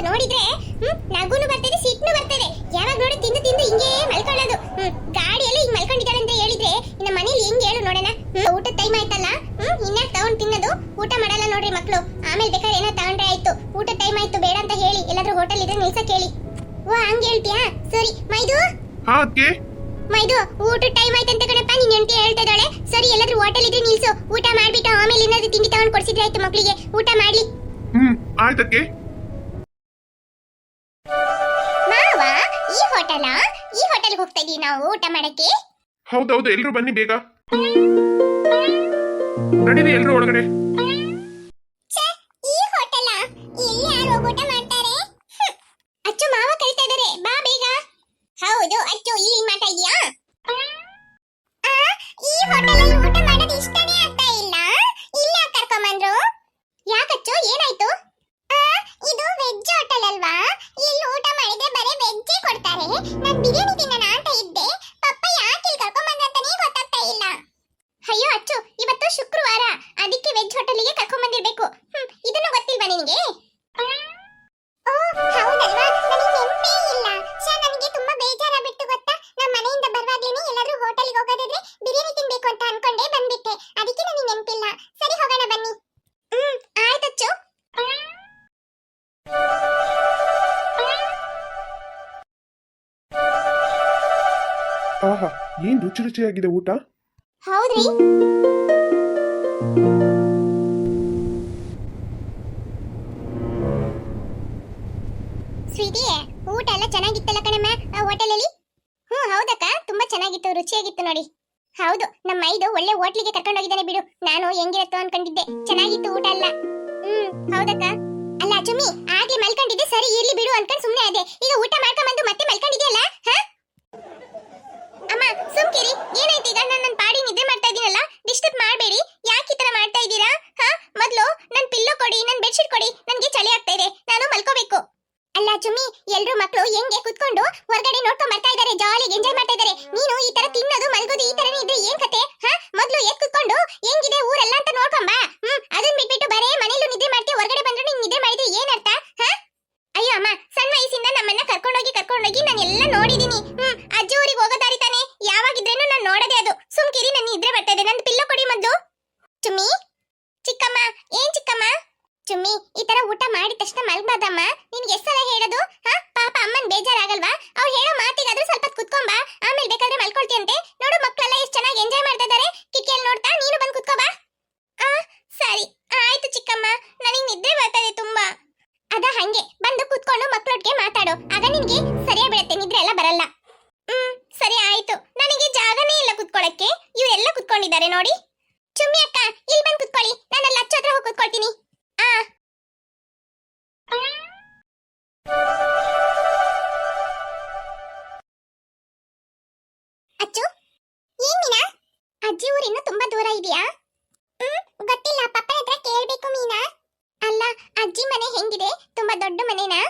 ನೋಡಿದ್ರೆ ನಗುನು ಬರ್ತದೆ ಸಿಟ್ನು ಬರ್ತದೆ. ಯಾವಾಗ ನೋಡಿ ತಿಂದು ತಿಂದು ಹಿಂಗೆ ಮಲ್ಕೊಳ್ಳೋದು. ಗಾಡಿಯಲ್ಲಿ ಹಿಂಗ್ ಮಲ್ಕೊಂಡಿದ್ದಾಳೆ ಅಂತ ಹೇಳಿದ್ರೆ ಇನ್ನ ಮನೇಲಿ ಹೆಂಗ್ ಹೇಳು ನೋಡೋಣ. ಊಟದ ಟೈಮ್ ಆಯ್ತಲ್ಲ, ಇನ್ಯಾಕ್ ತಗೊಂಡ್ ತಿನ್ನೋದು? ಊಟ ಮಾಡಲ್ಲ ನೋಡ್ರಿ ಮಕ್ಳು. ಆಮೇಲೆ ಬೇಕಾದ್ರೆ ಏನೋ ತಗೊಂಡ್ರೆ ಆಯ್ತು. ಊಟದ ಟೈಮ್ ಆಯ್ತು ಬೇಡ ಅಂತ ಹೇಳಿ ಎಲ್ಲಾದ್ರೂ ಹೋಟೆಲ್ ಇದ್ರೆ ನಿಲ್ಸಕ್ ಹೇಳಿ. ಓ ಹಂಗೆ ಹೇಳ್ತೀಯಾ? ಸರಿ ಮೈದು. ಹಾ ಅಕ್ಕೆ. ಮೈದು ಊಟದ ಟೈಮ್ ಆಯ್ತಂತ ಕಣಪ್ಪ, ನಿನ್ ಹೆಂಡತಿ ಹೇಳ್ತಾ ಇದ್ದಾಳೆ. ಸರಿ ಎಲ್ಲಾದ್ರೂ ಹೋಟೆಲ್ ಇದ್ರೆ ನಿಲ್ಸು. ಊಟ ಮಾಡ್ಬಿಟ್ಟು ಆಮೇಲೆ ಏನಾದ್ರೂ ತಿಂಡಿ ತಗೊಂಡ್ ಕೊಡ್ಸಿದ್ರೆ ಆಯ್ತು ಮಕ್ಳಿಗೆ. ಊಟ ಮಾಡ್ಲಿ. ಆಯ್ತಕ್ಕೆ. ಈ ಹೋಟೆಲ್ಗೆ ಹೋಗ್ತಾ ಇದೀವಿ ನಾವು ಊಟ ಮಾಡಕ್ಕೆ. ಹೌದೌದು, ಎಲ್ರು ಬನ್ನಿ ಬೇಗ. ನಡೀರಿ ಎಲ್ರು ಒಳಗಡೆ. ಈ ಹೋಟೆಲ್ ಇಲ್ಲಿ ಯಾರು ಊಟ ಮಾಡ್ತಾರೆ? ಅಚ್ಚು ಮಾವ ಕರೀತಾ ಇದಾರೆ, ಬಾ ಬೇಗ. ಹೌದು ಅಚ್ಚು, ಇಲ್ಲಿ ಮಾಡ್ತಾ ಇದೀಯಾ? ಈ ಹೋಟೆಲಲ್ಲಿ ಊಟ ಮಾಡೋದು ಇಷ್ಟನೇ ಆಗ್ತಾ ಇಲ್ಲ. ಇಲ್ಲ ಕರ್ಕೊಂಬಂದ್ರು. ಯಾಕಚ್ಚು ಏನಾಯ್ತು? ಇದು ವೆಜ್ ಹೋಟೆಲ್ ಅಲ್ವಾ? ಇಲ್ಲಿ ಊಟ ಮಾಡಿದ್ರೆ ಬರೀ ವೆಜ್ಜೇ ಕೊಡ್ತಾರೆ. ನಾನು ಬಿರಿಯಾನಿ ತಿನ್ನೋಣ ಅಂತ ಇದ್ದೆ. ಪಪ್ಪ ಯಾಕೆ ಇಲ್ಲಿ ಕರ್ಕೊಂಡ್ ಬಂದ ಅಂತಾನೆ ಗೊತ್ತಾಗ್ತಾ ಇಲ್ಲ. ಅಯ್ಯೋ ಅಚ್ಚು, ಇವತ್ತು ಶುಕ್ರವಾರ, ಅದಕ್ಕೆ ವೆಜ್ ಹೋಟೆಲ್ಗೆ ಕರ್ಕೊಂಡ್ ಬಂದಿರ್ಬೇಕು. ಇದನ್ನು ಗೊತ್ತಿಲ್ವಾ ನಿನಗೆ? ಓ ಹೌದಲ್ವಾ, ನನಗೆ ನೆನಪೇ ಇಲ್ಲ. ನನಗೆ ತುಂಬಾ ಬೇಜಾರಾಗ್ಬಿಟ್ಟು ಗೊತ್ತಾ. ನಮ್ಮ ಮನೆಯಿಂದ ಬರುವಾಗ್ಲೇನೆ ಎಲ್ಲರೂ ಹೋಟೆಲ್ಗೆ ಹೋಗೋದಿದ್ರೆ ಬಿರಿಯಾನಿ ತಿನ್ಬೇಕು ಅಂತ ಅನ್ಕೊಂಡೆ ಬಂದ್ಬಿಟ್ಟೆ. ಅದಕ್ಕೆ ನನಗೆ ನೆನಪಿಲ್ಲ. ಸರಿ ಹೋಗೋಣ ಬನ್ನಿ. ಆಯ್ತಚ್ಚು. ಆಹಾ, ಏನ್ ರುಚಿ ರುಚಿಯಾಗಿದೆ ಊಟ. ಹೌದ್ರಿ. ಸ್ವೀಟಿ, ಊಟ ಎಲ್ಲ ಚೆನ್ನಾಗಿತ್ತಲ್ಲ ಕಣಮ್ಮ ಆ ಹೋಟೆಲಲ್ಲಿ? ಹೌದಕ್ಕ, ತುಂಬಾ ಚೆನ್ನಾಗಿತ್ತು, ರುಚಿಯಾಗಿತ್ತು ನೋಡಿ. ಹೌದು, ನಮ್ಮ ಮೈದು ಒಳ್ಳೆ ಹೋಟ್ಲಿಗೆ ಕರ್ಕೊಂಡು ಹೋಗಿದ್ದಾನೆ ಬಿಡು. ನಾನು ಹೆಂಗಿರತ್ತೋ ಅನ್ಕೊಂಡಿದ್ದೆ. ಚೆನ್ನಾಗಿತ್ತು ಊಟ ಎಲ್ಲ. ಹೌದಕ್ಕ. ಅಲ್ಲ ಚುಮ್ಮಿ, ಆಗ್ಲೇ ಮಲ್ಕೊಂಡಿದ್ದೆ, ಸರಿ ಇರ್ಲಿ ಬಿಡು ಅನ್ಕೊಂಡು ಸುಮ್ಮನೆ ಅದೇ. ಈಗ ಊಟ ಮಾಡ್ಕೊಂಡ್ಬಂದು ಮತ್ತೆ ಮಲ್ಕೊಂಡಿದ್ಯಲ್ಲ? ಅಮ್ಮ ಸುಮ್ಕಿರಿ, ಏನಾಯ್ತು ಈಗ? ನನ್ನ ಪಾಡಿ ನಿದ್ದೆ ಮಾಡ್ತಾ ಇದೀನಲ್ಲ, ಡಿಸ್ಟರ್ಬ್ ಮಾಡಬೇಡಿ. ಯಾಕೆ ಈ ತರ ಮಾಡ್ತಾ ಇದ್ದೀರಾ? ಮೊದಲು ನನ್ನ ಪಿಲ್ಲೋ ಕೊಡಿ, ನನ್ನ ಬೆಡ್ಶೀಟ್ ಕೊಡಿ, ನನಗೆ ಚಳಿ ಆಗ್ತಾ ಇದೆ, ನಾನು ಮಲ್ಕೋಬೇಕು. ಅಲ್ಲ ಚುಮ್ಮಿ, ಎಲ್ರು ಮಕ್ಕಳು ಹೆಂಗೆ ಕುತ್ಕೊಂಡು ಹೊರಗಡೆ ನೋಡ್ಕೊಂಡ್ ಬರ್ತಾ ಇದ್ದಾರೆ, ಜಾಲಿಗೆ ಎಂಜಾಯ್ ಮಾಡ್ತಾ ಇದ್ದಾರೆ. ನೀನು ಈ ತರ ತಿನ್ನೋದು ಮಲ್ಗೋದು ಈ ತರನೇ ಇದ್ರೆ ಏನ್ ಕತೆ? ಮೊದಲು ಎದ್ದು ಕುತ್ಕೊಂಡು ಹೆಂಗಿದೆ ಊರೆಲ್ಲ ಅಂತ ನೋಡ್ಕೊಂಬಾ. ಅದನ್ನ ಬಿಟ್ಬಿಟ್ಟು ಬರೇ ಮನೇಲೂ ನಿದ್ದೆ ಮಾಡ್ತೀವಿ, ಹೊರಗಡೆ ಬಂದ್ರೆ ನೀನ್ ನಿದ್ದೆ ಮಾಡಿದ್ರೆ ಏನ್ ಅರ್ಥ? ಅಯ್ಯೋ ಅಮ್ಮ, ಸಣ್ಣ ವಯಸ್ಸಿಂದ ನಮ್ಮನ್ನ ಕರ್ಕೊಂಡೋಗಿ ನಾನೆಲ್ಲ ನೋಡಿದೀನಿ. ಅಜ್ಜಿ ಊರಿಗೆ ಹೋಗೋ ದಾರಿ ತಾನೆ, ಯಾವಾಗಿದ್ರೇನು ನಾನು ನೋಡದೆ ಅದು. ಸುಮ್ಕಿರಿ, ನನ್ನ ನಿದ್ರೆ ಬರ್ತಾ ಇದೆ, ನನ್ನ ಪಿಲ್ಲೋ ಕೊಡಿ ಮೊದ್ಲು. ಚುಮ್ಮಿ, ಚಿಕ್ಕಮ್ಮ, ಏನ್ ಚಿಕ್ಕಮ್ಮ? ಚುಮ್ಮಿ, ಈ ತರ ಊಟ ಮಾಡಿದ ತಕ್ಷಣ ಮಲ್ಗಬಾರ್ದಮ್ಮ. ನಿನ್ಗೆ ಎಷ್ಟ್ ಸಲ ಹೇಳೋದು? ಪಾಪ ಅಮ್ಮನ್ ಬೇಜಾರಾಗಲ್ವಾ? ಅವ್ರು ಹೇಳೋ ಮಾತಿಗಾದ್ರೂ ಸ್ವಲ್ಪ ಕುತ್ಕೊಂಬಾ, ಆಮೇಲೆ ಬೇಕಾದ್ರೆ ಮಲ್ಕೊಳ್ತಿಯಂತೆ. ನೋಡು ಮಕ್ಕಳೆಲ್ಲ ಎಷ್ಟು ಚೆನ್ನಾಗಿ ಎಂಜಾಯ್ ಮಾಡ್ತಾ ಇದಾರೆ, ಕಿಟಕಿಯಲ್ಲಿ ನೋಡ್ತಾ ನೀನು ಬಂದು ಕುತ್ಕೋಬಾ. ಸರಿ ಆಯ್ತು ಚಿಕ್ಕಮ್ಮ, ನನಗೆ ನಿದ್ರೆ ಬರ್ತಾ ಇದೆ ತುಂಬಾ. ಅದ ಹಂಗೆ ಬಂದು ಕುತ್ಕೊಂಡು ಮಕ್ಕಳೊಟ್ಟಿಗೆ ಮಾತಾಡು, ಆಗ ನಿನ್ಗೆ ಸರಿಯಾಗಿ ಬಿಡುತ್ತೆ, ನಿದ್ರೆ ಎಲ್ಲ ಬರಲ್ಲ. ಸರಿ ಆಯ್ತು. ನನಗೆ ಜಾಗನೇ ಇಲ್ಲ ಕುತ್ಕೊಳ್ಳಕ್ಕೆ, ಇವರೆಲ್ಲ ಕುತ್ಕೊಂಡಿದ್ದಾರೆ ನೋಡಿ. ಚುಮ್ಮಿ ಅಕ್ಕ, ಇಲ್ಲಿ ಬಂದು ಕುತ್ಕೊಳ್ಳಿ, ನಾನು ಅಲ್ಲಿ ಅಚ್ಚ ಹತ್ರ ಹೋಗಿ ಕುತ್ಕೊಳ್ತೀನಿ. ಅಚ್ಚು, ಏನ್ ಮೀನಾ? ಅಜ್ಜಿ ಊರು ಇನ್ನೂ ತುಂಬಾ ದೂರ ಇದೆಯಾ? ಗೊತ್ತಿಲ್ಲ, ಪಪ್ಪನ ಹತ್ರ ಕೇಳ್ಬೇಕು ಮೀನಾ. ಅಲ್ಲ, ಅಜ್ಜಿ ಮನೆ ಹೆಂಗಿದೆ? ತುಂಬಾ ದೊಡ್ಡ ಮನೆನಾ?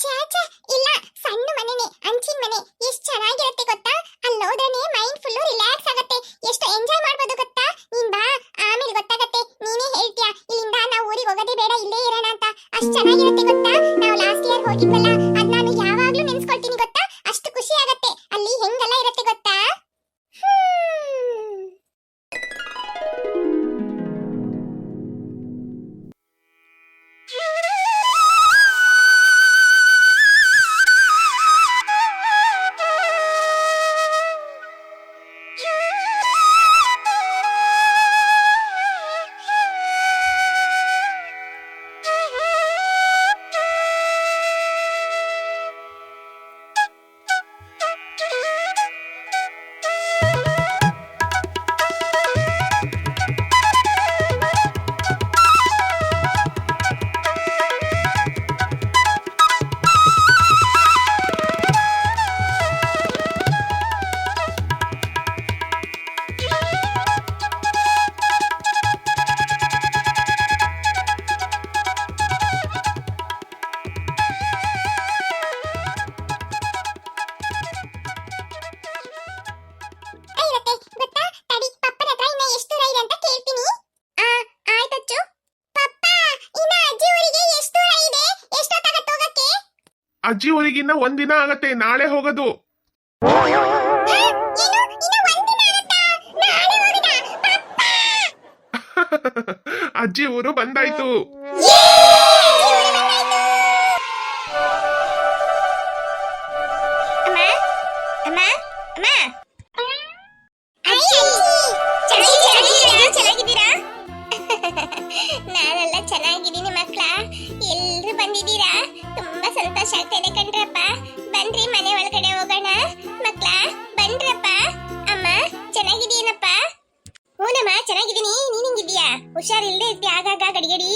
ಚಾಚಾ ಇಲ್ಲ, ಸಣ್ಣ ಮನೆನೇ, ಅಂಚಿನ ಮನೆ. ಎಷ್ಟು ಚೆನ್ನಾಗಿರುತ್ತೆ ಗೊತ್ತಾ? ಅಲ್ಲಿ ಹೋದ್ರೆ ಮೈಂಡ್ ಫುಲ್ ರಿಲ್ಯಾಕ್ಸ್ ಆಗುತ್ತೆ, ಎಷ್ಟು ಎಂಜಾಯ್ ಮಾಡ್ಬೋದು ಗೊತ್ತಾ? ನೀನ್ ಬಾ, ಆಮೇಲೆ ಗೊತ್ತಾಗತ್ತೆ, ನೀನೇ ಹೇಳ್ತೀಯಾ ಇಲ್ಲಿಂದ ನಾವು ಊರಿಗೆ ಹೋಗೋದೇ ಬೇಡ, ಇಲ್ಲೇ ಇರೋಣ ಅಂತ. ಅಷ್ಟು ಚೆನ್ನಾಗಿರುತ್ತೆ ಗೊತ್ತಾ? ನಾವು ಲಾಸ್ಟ್ ಇಯರ್ ಹೋಗಿದ್ವಲ್ಲ, ಅದ್ ನಾನು ಯಾವಾಗ್ಲೂ ನೆನ್ಸ್ಕೊಳ್ತೀನಿ ಗೊತ್ತಾ? ಅಷ್ಟು ಖುಷಿ ಆಗತ್ತೆ, ಅಲ್ಲಿ ಹೆಂಗೆಲ್ಲ ಇರುತ್ತೆ ಗೊತ್ತಾ? ಅಜ್ಜಿ ಊರಿಗಿನ್ನ ಒಂದಿನ ಆಗತ್ತೆ, ನಾಳೆ ಹೋಗೋದು. ಅಜ್ಜಿ ಊರು ಬಂದಾಯ್ತು. ನಾನೆಲ್ಲ ಚೆನ್ನಾಗಿದ್ದೀನಿ ಮಕ್ಳ. ಎಲ್ರು ಬಂದಿದ್ದೀರಾ? ತುಂಬಾ ಸಂತೋಷ ಆಗ್ತಾ ಇದೆ ಕಣ್ರಪ್ಪ. ಬನ್ರಿ ಮನೆ ಒಳಗಡೆ ಹೋಗೋಣ. ಮಕ್ಳ ಬನ್ರಪ್ಪ. ಅಮ್ಮ ಚೆನ್ನಾಗಿದ್ದೀನಪ್ಪ. ಹೂನಮ್ಮ ಚೆನ್ನಾಗಿದ್ದೀನಿ. ನೀನ್ ಹೆಂಗಿದ್ದೀಯಾ? ಹುಷಾರಿಲ್ದೇ ಇರ್ತೀಯ ಆಗಾಗ ಗಡಿಗಡಿ.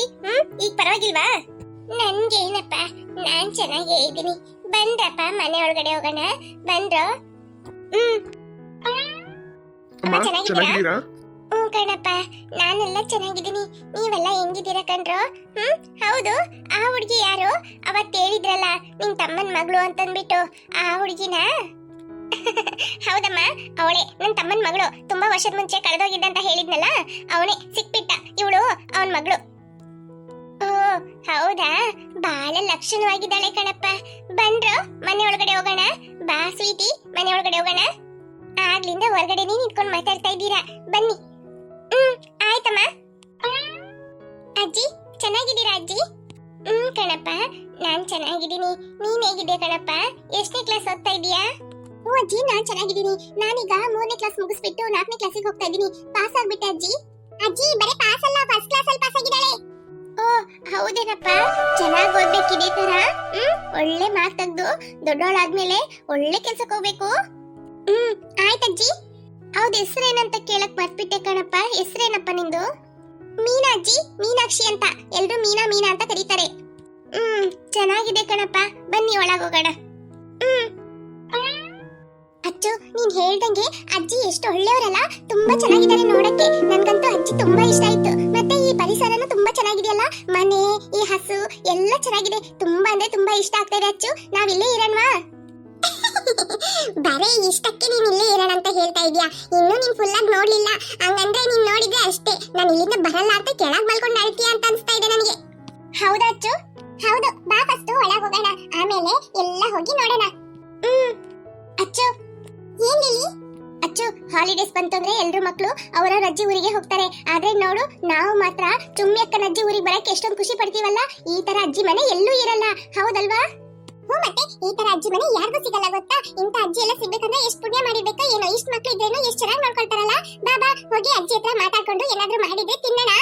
ಈಗ ಪರವಾಗಿಲ್ವಾ? ನನ್ಗೇನಪ್ಪ, ನಾನ್ ಚೆನ್ನಾಗೇ ಇದ್ದೀನಿ. ಬನ್ರಪ್ಪ ಮನೆ ಒಳಗಡೆ ಹೋಗೋಣ. ಬಂದ್ರು? ಅಮ್ಮ ಚೆನ್ನಾಗಿದ್ದೀರಾ? ಕಣಪ್ಪ, ನಾನೆಲ್ಲ ಚೆನ್ನಾಗಿದ್ದೀನಿ. ನೀವೆಲ್ಲ ಹೆಂಗಿದ್ದೀರಾ ಕಣ್ರು? ಹೌದು, ಆ ಹುಡುಗಿ ಯಾರು? ಅವತ್ತು ಹೇಳಿದ್ರಲ್ಲ ನಿನ್ ತಮ್ಮನ್ ಮಗಳು ಅಂತಂದ್ಬಿಟ್ಟು, ಆ ಹುಡುಗಿನ? ಹೌದಮ್ಮ, ಅವಳೇ ನನ್ ತಮ್ಮನ್ ಮಗಳು. ತುಂಬಾ ವರ್ಷದ ಮುಂಚೆ ಕಳೆದೋಗಿದ್ದ ಅಂತ ಹೇಳಿದ್ನಲ್ಲ, ಅವನೇ ಸಿಕ್ಬಿಟ್ಟ. ಇವಳು ಅವನ್ ಮಗಳು. ಓ ಹೌದಾ, ಬಾಳ ಲಕ್ಷಣವಾಗಿದ್ದಾಳೆ ಕಣಪ್ಪ. ಬಂದ್ರು ಮನೆ ಒಳಗಡೆ ಹೋಗೋಣ. ಬಾ ಸ್ವೀಟಿ, ಮನೆ ಒಳಗಡೆ ಹೋಗೋಣ. ಆಗ್ಲಿಂದ ಹೊರಗಡೆನೇ ನಿಂತ್ಕೊಂಡು ಮಾತಾಡ್ತಾ ಇದ್ದೀರಾ, ಬನ್ನಿ. ಆಯ್ತಮ್ಮ. ಅಜ್ಜಿ ಚೆನ್ನಾಗಿದ್ದೀರಾ ಅಜ್ಜಿ? ಕಣಪ್ಪ, ನಾನ್ ಚೆನ್ನಾಗಿದ್ದೀನಿ. ನೀನ್ ಹೇಗಿದ್ದೆ ಕಣಪ್ಪ? ಎಷ್ಟನೇ ಕ್ಲಾಸ್ ಓದ್ತಾ ಇದೀಯಾ? ಓ ಅಜ್ಜಿ, ನಾನ್ ಚೆನ್ನಾಗಿದ್ದೀನಿ. ನಾನೀಗ 3ನೇ ಕ್ಲಾಸ್ ಮುಗಿಸ್ಬಿಟ್ಟು 4ನೇ ಕ್ಲಾಸಿಗೆ ಹೋಗ್ತಾ ಇದ್ದೀನಿ. ಪಾಸ್ ಆಗ್ಬಿಟ್ಟೆ ಅಜ್ಜಿ. ಅಜ್ಜಿ ಬರೀ ಪಾಸ್ ಅಲ್ಲ, ಫಸ್ಟ್ ಕ್ಲಾಸ್ ಅಲ್ಲಿ ಪಾಸ್ ಆಗಿದ್ದಾಳೆ. ಓ ಹೌದೇನಪ್ಪ, ಚೆನ್ನಾಗಿ ಓದ್ಬೇಕಿದೆ ತರ. ಒಳ್ಳೆ ಮಾರ್ಕ್ ತೆಗ್ದು ದೊಡ್ಡವಳಾದ್ಮೇಲೆ ಒಳ್ಳೆ ಕೆಲ್ಸಕ್ಕೆ ಹೋಗ್ಬೇಕು. ಆಯ್ತಜ್ಜಿ. ಹೌದು, ಹೆಸರೇನಂತ ಕೇಳಕ್ ಮರ್ತ್ಬಿಟ್ಟೆ ಕಣಪ್ಪ. ಹೆಸರೇನಪ್ಪ ನಿಂದು? ಮೀನಾ ಅಜ್ಜಿ, ಮೀನಾಕ್ಷಿ ಅಂತ. ಎಲ್ರು ಮೀನಾ ಮೀನಾ ಅಂತ ಕರೀತಾರೆ. ಚೆನ್ನಾಗಿದೆ ಕಣಪ್ಪ, ಬನ್ನಿ ಒಳಗೋಗೋಣ. ಅಚ್ಚು, ನೀನ್ ಹೇಳ್ದಂಗೆ ಅಜ್ಜಿ ಎಷ್ಟು ಒಳ್ಳೆಯವರಲ್ಲ. ತುಂಬಾ ಚೆನ್ನಾಗಿದ್ದಾರೆ ನೋಡಕ್ಕೆ. ನನ್ಗಂತೂ ಅಜ್ಜಿ ತುಂಬಾ ಇಷ್ಟ ಆಯ್ತು. ಮತ್ತೆ ಈ ಪರಿಸರನೂ ತುಂಬಾ ಚೆನ್ನಾಗಿದೆಯಲ್ಲ, ಮನೆ, ಈ ಹಸು ಎಲ್ಲ ಚೆನ್ನಾಗಿದೆ. ತುಂಬಾ ಅಂದ್ರೆ ತುಂಬಾ ಇಷ್ಟ ಆಗ್ತಾ ಇದೆ ಅಚ್ಚು. ನಾವಿಲ್ಲೇ ಇರೋಣವಾ? ಬರೇ ಇಷ್ಟಕ್ಕೆ ನೀನ್ ಇಲ್ಲೇ ಇರೋಣ ಅಂತ ಹೇಳ್ತಾ ಇದೀಯಾ? ಇನ್ನು ನೀನ್ ಫುಲ್ ಆಗಿ ನೋಡ್ಲಿಲ್ಲ. ಹಂಗಂದ್ರೆ ನೀನ್ ನೋಡಿದ್ರೆ ಅಷ್ಟೇ. ನಾನು ಇಲ್ಲಿಂದ ಬರಲ್ಲ ಅಂತ ಕೆಳಗ್ ಮಲ್ಕೊಂಡು ಅಳ್ತೀಯ ಅಂತ ಅನ್ಸ್ತಾ ಇದೆ ನನಗೆ. ಹೌದಾ ಅಚ್ಚು? ಹೌದು, ಬಾ ಫಸ್ಟ್ ಒಳಗ್ ಹೋಗೋಣ, ಆಮೇಲೆ ಎಲ್ಲ ಹೋಗಿ ನೋಡೋಣ. ಅಚ್ಚು, ಏನ್ ಲಿಲಿ? ಅಚ್ಚು, ಹಾಲಿಡೇಸ್ ಬಂತಂದ್ರೆ ಎಲ್ರು ಮಕ್ಕಳು ಅವರ ಅಜ್ಜಿ ಊರಿಗೆ ಹೋಗ್ತಾರೆ. ಆದ್ರೆ ನೋಡು, ನಾವು ಮಾತ್ರ ಚುಮ್ಮಿ ಅಕ್ಕನ ಅಜ್ಜಿ ಊರಿಗೆ ಬರಕ್ಕೆ ಎಷ್ಟೊಂದು ಖುಷಿ ಪಡ್ತೀವಲ್ಲ. ಈ ತರ ಅಜ್ಜಿ ಮನೆ ಎಲ್ಲೂ ಇರಲ್ಲ, ಹೌದಲ್ವಾ? ಮತ್ತೆ ಈ ತರ ಅಜ್ಜಿ ಮನೆ ಯಾರಿಗೂ ಸಿಗಲ್ಲ ಗೊತ್ತಾ? ಇಂತ ಅಜ್ಜಿ ಎಲ್ಲ ಸಿಗ್ಬೇಕಂದ್ರೆ ಎಷ್ಟು ಪುಣ್ಯ ಮಾಡಿರ್ಬೇಕೋ ಏನೋ. ಇಷ್ಟು ಮಕ್ಳು ಇದ್ರೇನು ಎಷ್ಟು ಚೆನ್ನಾಗಿ ನೋಡ್ಕೊಳ್ತಾರಲ್ಲ. ಬಾ ಬಾ, ಹೋಗಿ ಅಜ್ಜಿ ಹತ್ರ ಮಾತಾಡ್ಕೊಂಡು ಏನಾದ್ರೂ ಮಾಡಿದ್ರೆ ತಿನ್ನೋಣ.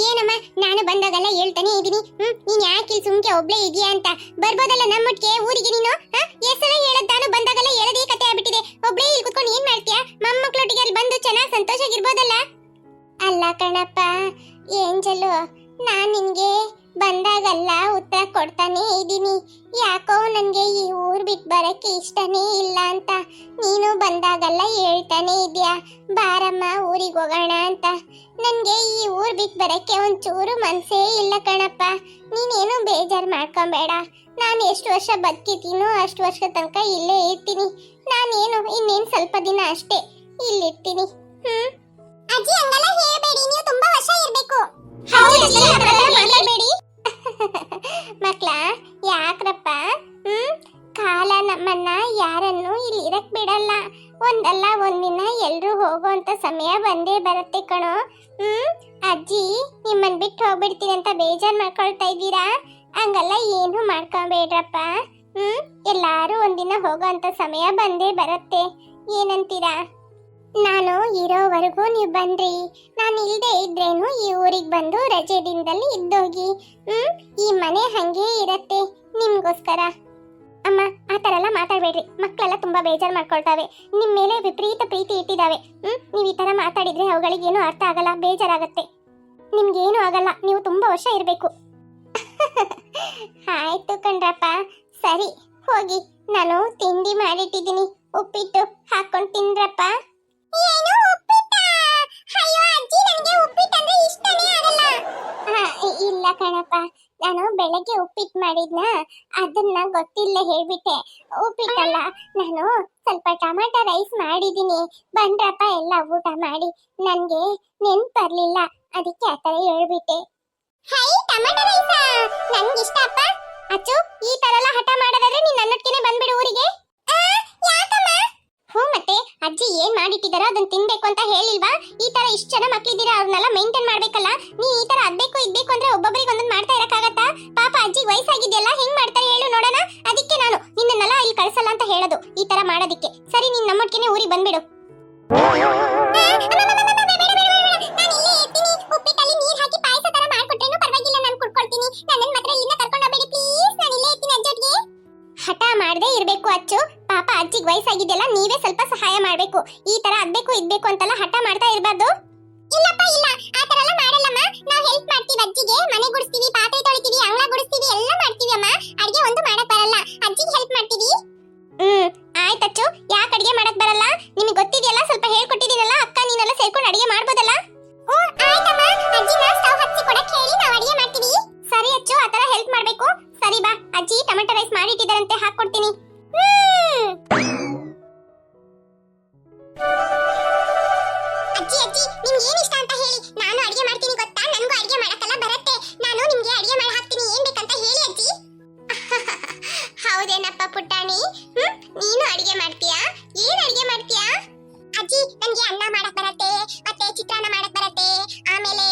ಏನಮ್ಮ, ನಾನು ಬಂದಾಗೆಲ್ಲ ಹೇಳ್ತಾನೆ ಇದೀನಿ. ನೀನ್ ಯಾಕೆ ಇಲ್ಲಿ ಸುಮ್ಕೆ ಒಬ್ಳೆ ಇದೆಯಾ ಅಂತ. ಬರ್ಬೋದಲ್ಲ ನಮ್ಮೊಟ್ಟಿಗೆ ಊರಿಗೆ ನೀನು? ಎಷ್ಟೆಲ್ಲ ಹೇಳದ್ ನಾನು ಬಂದಾಗೆಲ್ಲ ಹೇಳದೇ ಕತೆ ಆಗ್ಬಿಟ್ಟಿದೆ. ಒಬ್ಳೆ ಇಲ್ಲಿ ಕುತ್ಕೊಂಡು ಏನ್ ಮಾಡ್ತೀಯಾ? ಮೊಮ್ಮಕ್ಳೊಟ್ಟಿಗೆ ಅಲ್ಲಿ ಬಂದು ಚೆನ್ನಾಗಿ ಸಂತೋಷವಾಗಿರ್ಬೋದಲ್ಲ. ಅಲ್ಲ ಕಣಪ್ಪ ಏಂಜಲು, ನಾನ್ ನಿನ್ಗೆ ಬಂದಾಗಲ್ಲ ಉತ್ತರ ಕೊಡ್ತಾನೆ ಇದ್ದೀನಿ. ಯಾಕೋ ನನ್ಗೆ ಈ ಊರ್ ಬಿಟ್ಟು ಬರಕ್ಕೆ ಇಷ್ಟನೇ ಇಲ್ಲ ಅಂತ. ನೀನು ಬಂದಾಗಲ್ಲ ಹೇಳ್ತಾನೆ ಇದ್ಯಾ, ಬಾರಮ್ಮ ಊರಿಗೆ ಹೋಗೋಣ ಅಂತ. ನನ್ಗೆ ಈ ಊರ್ ಬಿಟ್ಟು ಬರಕ್ಕೆ ಒಂಚೂರು ಮನ್ಸೇ ಇಲ್ಲ ಕಣಪ್ಪ. ನೀನೇನು ಬೇಜಾರು ಮಾಡ್ಕೊಂಬೇಡ. ನಾನು ಎಷ್ಟು ವರ್ಷ ಬದುಕಿತೀನೋ ಅಷ್ಟು ವರ್ಷ ತನಕ ಇಲ್ಲೇ ಇರ್ತೀನಿ. ನಾನೇನು ಇನ್ನೇನು ಸ್ವಲ್ಪ ದಿನ ಅಷ್ಟೇ ಇಲ್ಲಿರ್ತೀನಿ. ಅಜ್ಜಿ ಹಂಗಲ್ಲ ಹೇಳ್ಬೇಡಿ, ನೀವು ತುಂಬಾ ವರ್ಷ ಇರಬೇಕು. ಮಾತಾಡಬೇಡಿ ಮಕ್ಳ. ಯಾಕ್ರಪ್ಪ, ಕಾಲ ನಮ್ಮನ್ನ ಯಾರನ್ನು ಇಲ್ಲಿ ಇರಕ್ ಬಿಡಲ್ಲ. ಒಂದಲ್ಲ ಒಂದಿನ ಎಲ್ರು ಹೋಗುವಂತ ಸಮಯ ಬಂದೇ ಬರುತ್ತೆ ಕಣೋ. ಅಜ್ಜಿ ನಿಮ್ಮನ್ ಬಿಟ್ಟು ಹೋಗ್ಬಿಡ್ತೀನಿ ಅಂತ ಬೇಜಾರ್ ಮಾಡ್ಕೊಳ್ತಾ ಇದ್ದೀರಾ? ಹಂಗಲ್ಲ ಏನು ಮಾಡ್ಕೊಂಬೇಡ್ರಪ್ಪ. ಎಲ್ಲಾರು ಒಂದಿನ ಹೋಗೋಂತ ಸಮಯ ಬಂದೇ ಬರುತ್ತೆ. ಏನಂತೀರಾ? ನಾನು ಇರೋವರೆಗೂ ನೀವು ಬನ್ರಿ. ನಾನು ಇಲ್ಲದೆ ಇದ್ರೇನು ಈ ಊರಿಗೆ ಬಂದು ರಜೆ ದಿನದಲ್ಲಿ ಇದ್ದೋಗಿ. ಈ ಮನೆ ಹಂಗೇ ಇರತ್ತೆ ನಿಮ್ಗೋಸ್ಕರ. ಅಮ್ಮ ಆ ಥರ ಎಲ್ಲ ಮಾತಾಡಬೇಡ್ರಿ. ಮಕ್ಕಳೆಲ್ಲ ತುಂಬಾ ಬೇಜಾರು ಮಾಡ್ಕೊಳ್ತಾವೆ. ನಿಮ್ಮ ಮೇಲೆ ವಿಪರೀತ ಪ್ರೀತಿ ಇಟ್ಟಿದ್ದಾವೆ. ನೀವು ಈ ಥರ ಮಾತಾಡಿದ್ರೆ ಅವುಗಳಿಗೇನು ಅರ್ಥ ಆಗಲ್ಲ, ಬೇಜಾರಾಗತ್ತೆ. ನಿಮ್ಗೇನು ಆಗಲ್ಲ, ನೀವು ತುಂಬಾ ವರ್ಷ ಇರಬೇಕು. ಆಯ್ತು ಕಣ್ರಪ್ಪ, ಸರಿ ಹೋಗಿ. ನಾನು ತಿಂಡಿ ಮಾಡಿಟ್ಟಿದ್ದೀನಿ, ಉಪ್ಪಿಟ್ಟು ಹಾಕೊಂಡು ತಿಂದ್ರಪ್ಪ. ಏನು ಉಪ್ಪಿಟ್ಟ? ಅಯ್ಯೋ ಅಜ್ಜಿ, ನನಗೆ ಉಪ್ಪಿಟ್ಟು ಅಂದ್ರೆ ಇಷ್ಟನೇ ಆಗಲ್ಲ. ಇಲ್ಲ ಕಣಪ್ಪ, ನಾನು ಬೆಳಗ್ಗೆ ಉಪ್ಪಿಟ್ಟು ಮಾಡಿದ್ನ ಅದನ್ನ ಗೊತ್ತಿಲ್ಲ ಹೇಳ್ಬಿಟ್ಟೆ. ಉಪ್ಪಿಟ್ಟಲ್ಲ, ನಾನು ಸ್ವಲ್ಪ ಟೊಮೆಟೊ ರೈಸ್ ಮಾಡಿದೀನಿ. ಬಂದ್ರಪ್ಪ ಎಲ್ಲ ಊಟ ಮಾಡಿ. ನನ್ಗೆ ನೆನ್ಪು ಬರ್ಲಿಲ್ಲ, ಅದಕ್ಕೆ ಆತರ ಹೇಳ್ಬಿಟ್ಟೆ. High, tomato ರೈಸಾ? ನನ್ಗೆ ಇಷ್ಟ ಅಪ್ಪ. ಅಚ್ಚು, ಈ ತರ ಎಲ್ಲ ಹಠ ಮಾಡೋದಾದ್ರೆ ನೀನ್ ನನ್ನೊಟ್ಟಿಗೆ ಬಂದ್ಬಿಡು ಊರಿಗೆ. ಯಾಕಮ್ಮ? ಹ್ಞೂ, ಮತ್ತೆ ಅಜ್ಜಿ ಏನ್ ಮಾಡಿಟ್ಟಿದಾರೋ ಅದನ್ನ ತಿನ್ಬೇಕು ಅಂತ ಹೇಳಿಲ್ವಾ? ಈ ತರ ಇಷ್ಟ ಜನ ಮಕ್ಳಿದ್ದೀರಾ, ಅವ್ರನ್ನೆಲ್ಲ ಮೇಂಟೈನ್ ಮಾಡ್ಬೇಕಲ್ಲ. ನೀ ಈ ತರ ಅದ್ಬೇಕು ಇದ್ಬೇಕು ಅಂದ್ರೆ ಒಬ್ಬೊಬ್ಬರಿಗೆ ಒಂದೊಂದು ಮಾಡ್ತಾ ಇರಕ್ಕಾಗತ್ತಾ? ಪಾಪ ಅಜ್ಜಿಗೆ ವಯಸ್ಸಾಗಿದೆಯಲ್ಲ, ಹೆಂಗ್ ಮಾಡ್ತಾರೆ ಹೇಳು ನೋಡೋಣ. ಅದಕ್ಕೆ ನಾನು ನಿನ್ನೆಲ್ಲ ಇಲ್ಲಿ ಕಳ್ಸಲ್ಲ ಅಂತ ಹೇಳೋದು, ಈ ತರ ಮಾಡೋದಿಕ್ಕೆ. ಸರಿ, ನೀನ್ ನಮ್ಮೊಟ್ಟಿಗೆ ಊರಿಗೆ ಬಂದ್ಬಿಡು. ಹಠ ಮಾಡದೇ ಇರ್ಬೇಕು ಅಚ್ಚು. ಪಾಪ ಅಜ್ಜಿಗೆ ವಯಸ್ಸಾಗಿದೆಯಲ್ಲ, ನೀವೇ ಸ್ವಲ್ಪ ಸಹಾಯ ಮಾಡ್ಬೇಕು. ಈ ತರ ಅದ್ಬೇಕು ಇದ್ಬೇಕು ಅಂತೆಲ್ಲ ಹಠ ಮಾಡ್ತಾ ಇರ್ಬಾರ್ದು. ಇಲ್ಲಪ್ಪ ಇಲ್ಲ, ಆ ತರ ಎಲ್ಲ ಮಾಡಲ್ಲಮ್ಮ. ನಾವು ಹೆಲ್ಪ್ ಮಾಡ್ತೀವಿ ಅಜ್ಜಿಗೆ. ಮನೆ ಗುಡಿಸ್ತೀವಿ, ಪಾತ್ರೆ ತೊಳಿತೀವಿ, ಅಂಗಳ ಗುಡಿಸ್ತೀವಿ, ಎಲ್ಲ ಮಾಡ್ತೀವಿ ಅಮ್ಮ. ಅಡಿಗೆ ಒಂದು ಮಾಡಕ್ ಬರಲ್ಲ, ಅಜ್ಜಿಗೆ ಹೆಲ್ಪ್ ಮಾಡ್ತೀವಿ. ಆಯ್ತಚ್ಚು, ಯಾಕೆ ಅಡಿಗೆ ಮಾಡಕ್ ಬರಲ್ಲ? ನಿಮಗೆ ಗೊತ್ತಿದೆಯಲ್ಲ, ಸ್ವಲ್ಪ ಹೇಳ್ಕೊಟ್ಟಿದ್ದೀನಲ್ಲ. ಅಕ್ಕ ನೀನೆಲ್ಲ ಸೇರ್ಕೊಂಡು ಅಡಿಗೆ ಮಾಡ್ಬೋದಲ್ಲ? ಆಯ್ತಮ್ಮ, ಅಜ್ಜಿನ ಸ್ಟವ್ ಹಚ್ಚಿ ಕೊಡಕ್ಕೆ ಹೇಳಿ ನಾವು ಅಡಿಗೆ ಮಾಡ್ತೀವಿ. ಸರಿ ಅಚ್ಚು, ಆ ತರ ಹೆಲ್ಪ್ ಮಾಡ್ಬೇಕು. ಸರಿ ಬಾ, ಅಜ್ಜಿ ಟೊಮೆಟೊ ರೈಸ್ ಮಾಡಿಟ್ಟಿದ್ದಾರಂತೆ, ಹಾಕೊಡ್ತೀನಿ. ಅಜ್ಜಿ ಅಜ್ಜಿ, ನಿಮ್ಗೆ ಏನ್ ಇಷ್ಟ ಅಂತ ಹೇಳಿ, ನಾನು ಅಡಿಗೆ ಮಾಡ್ತೀನಿ ಗೊತ್ತಾ? ನನಗೂ ಅಡಿಗೆ ಮಾಡಕ್ಕೆಲ್ಲ ಬರುತ್ತೆ. ನಾನು ನಿಮ್ಗೆ ಅಡಿಗೆ ಮಾಡಿ ಹಾಕ್ತೀನಿ, ಏನ್ ಬೇಕಂತ ಹೇಳಿ ಅಜ್ಜಿ. ಹೌದೇನಪ್ಪ ಪುಟ್ಟಾಣಿ, ನೀನು ಅಡಿಗೆ ಮಾಡ್ತೀಯಾ? ಏನ್ ಅಡಿಗೆ ಮಾಡ್ತೀಯಾ? ಅಜ್ಜಿ, ನನ್ಗೆ ಅನ್ನ ಮಾಡಕ್ ಬರತ್ತೆ, ಮತ್ತೆ ಚಿತ್ರಾನ್ನ ಮಾಡಕ್ ಬರತ್ತೆ, ಆಮೇಲೆ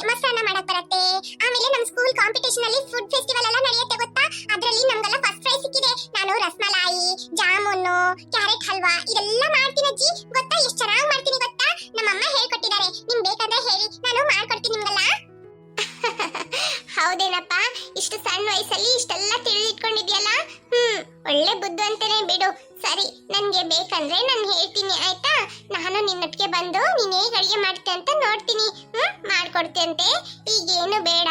ಮೊಸರನ್ನ ಮಾಡಕ್ ಬರತ್ತೆ. ಆಮೇಲೆ ನಮ್ ಸ್ಕೂಲ್ ಕಾಂಪಿಟೇಷನ್ ಅಲ್ಲಿ ಫುಡ್ ಫೆಸ್ಟಿವಲ್ ಎಲ್ಲ ನಡೆಯುತ್ತೆ ಗೊತ್ತಾ? ಅದ್ರಲ್ಲಿ ನಮ್ಗೆಲ್ಲ ಫಸ್ಟ್ ಪ್ರೈಸ್ ಸಿಕ್ಕಿದೆ. ನಾನು ರಸಮಲಾಯಿ, ಜಾಮೂನು, ಕ್ಯಾರೆಟ್ ಹಲ್ವಾ ಇದೆಲ್ಲ ಮಾಡ್ತೀನಿ ಅಜ್ಜಿ. ಗೊತ್ತಾ ಎಷ್ಟು ಚೆನ್ನಾಗಿ ಮಾಡ್ತೀನಿ ಗೊತ್ತಾ? ನಮ್ಮಮ್ಮ ಹೇಳ್ಕೊಟ್ಟಿದ್ದಾರೆ. ನಿಮ್ ಬೇಕಂದ್ರೆ ಹೇಳಿ, ನಾನು ಮಾಡ್ಕೊಡ್ತೀನಿ ನಿಮ್ಗೆಲ್ಲ. ಹೌದೇನಪ್ಪ, ಇಷ್ಟು ಸಣ್ಣ ವಯಸ್ಸಲ್ಲಿ ಇಷ್ಟೆಲ್ಲ ತಿಳಿದಿಟ್ಕೊಂಡಿದ್ಯಲ್ಲ. ಒಳ್ಳೆ ಬುದ್ಧಿವಂತನೇ ಬಿಡು. ಸರಿ, ನನ್ಗೆ ಬೇಕಂದ್ರೆ ನಾನು ಹೇಳ್ತೀನಿ ಆಯ್ತಾ? ನಾನು ನಿನ್ನೊಟ್ಟಿಗೆ ಬಂದು ನೀನ್ ಹೇಗೆ ಅಡಿಗೆ ಮಾಡ್ತೆ ಅಂತ ನೋಡ್ತೀನಿ. ಮಾಡ್ಕೊಡ್ತೇಂತೆ, ಈಗೇನು ಬೇಡ.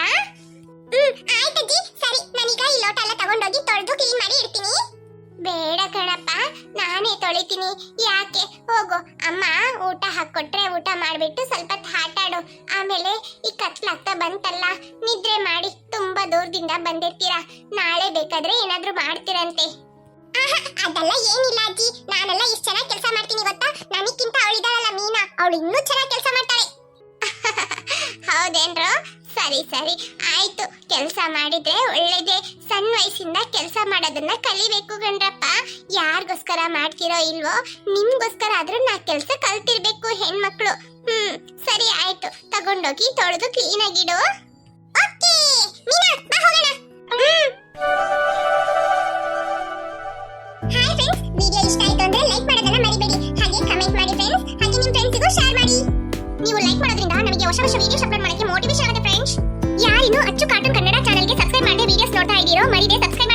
ಆಯ್ತಜ್ಜಿ, ಸರಿ. ನಾನೀಗ ಈ ಲೋಟ ಎಲ್ಲ ತಗೊಂಡೋಗಿ ತೊಳೆದು ಕ್ಲೀನ್ ಮಾಡಿ ಇಡ್ತೀನಿ. ಬೇಡ ಕಣಪ್ಪ, ನಾನೇ ತೊಳಿತೀನಿ. ಯಾಕೆ? ಹೋಗು, ಅಮ್ಮ ಊಟ ಹಾಕೊಟ್ರೆ ಊಟ ಮಾಡ್ಬಿಟ್ಟು ಸ್ವಲ್ಪ ಆಟ ಆಡು. ಆಮೇಲೆ ಈ ಕತ್ಲಾಗ್ತಾ ಬಂತಲ್ಲ, ನಿದ್ರೆ ಮಾಡಿ. ತುಂಬಾ ದೂರದಿಂದ ಬಂದಿರ್ತೀರಾ, ನಾಳೆ ಬೇಕಾದ್ರೆ ಏನಾದ್ರೂ ಮಾಡ್ತೀರಂತೆ. ಅದೆಲ್ಲ ಏನಿಲ್ಲ ಅಜ್ಜಿ, ನಾನೆಲ್ಲ ಇಷ್ಟು ಚೆನ್ನಾಗಿ ಕೆಲಸ ಮಾಡ್ತೀನಿ ಗೊತ್ತಾ? ನನಗಿಂತ ಅವಳಿದಾಳಲ್ಲ ಮೀನಾ, ಅವಳು ಇನ್ನೂ ಚೆನ್ನಾಗಿ ಕೆಲಸ ಮಾಡ್ತಾಳೆ. ಹೌದೇನ್ರು? ಸರಿ ಸರಿ, ಆಯ್ತು. ಕೆಲಸ ಮಾಡಿದ್ರೆ ಒಳ್ಳೇದೇ. ಸಣ್ಣ ವಯಸ್ಸಿಂದ ಕೆಲಸ ಮಾಡೋದನ್ನ ಕಲಿಬೇಕು ಗಂಡ್ರಪ್ಪ. ಯಾರಿಗೋಸ್ಕರ ಮಾಡ್ತಿರೋ ಇಲ್ವೋ, ನಿಮ್ಗೋಸ್ಕರ ಆದ್ರೂ ನಾ ಕೆಲಸ ಕಲ್ತಿರ್ಬೇಕು ಹೆಣ್ಮಕ್ಳು. ಸರಿ ಆಯ್ತು, ತಗೊಂಡೋಗಿ ತೊಳೆದು ಕ್ಲೀನ್ ಆಗಿಡು. ಓಕೆ ಮೀನಾ, ಬಾ ಹೋಗೋಣ. ಹಾಯ್ ಫ್ರೆಂಡ್ಸ್, ವಿಡಿಯೋ ಇಷ್ಟ ಆಯ್ತು ಅಂದ್ರೆ ಲೈಕ್ ಮಾಡೋದನ್ನ ಮರಿಬೇಡಿ. ಹಾಗೆ ಕಮೆಂಟ್ ಮಾಡಿ ಫ್ರೆಂಡ್ಸ್, ಹಾಗೆ ನಿಮ್ಮ ಫ್ರೆಂಡ್ಸ್ಗೂ ಶೇರ್ ಮಾಡಿ. ನೀವು ಲೈಕ್ ಮಾಡೋದ್ರಿಂದ ನಮಗೆ ಹೊಸ ಹೊಸ ವಿಡಿಯೋಸ್ ಅಪ್ಲೋಡ್ ಮಾಡಕ್ಕೆ ಮೋಟಿವೇಶನ್ ಆಗುತ್ತೆ ಫ್ರೆಂಡ್ಸ್. ಯಾರಿನ್ನೂ ಅಚ್ಚು ಕಾರ್ಟೂನ್ ಕನ್ನಡ ಚಾನೆಲ್ಗೆ ಸಬ್ಸ್ಕ್ರೈಬ್ ಮಾಡದೆ ವಿಡಿಯೋಸ್ ನೋಡ್ತಾ ಇದ್ದೀರೋ, ಮರಿದೆ ಸಬ್ಸ್ಕ್ರೈಬ್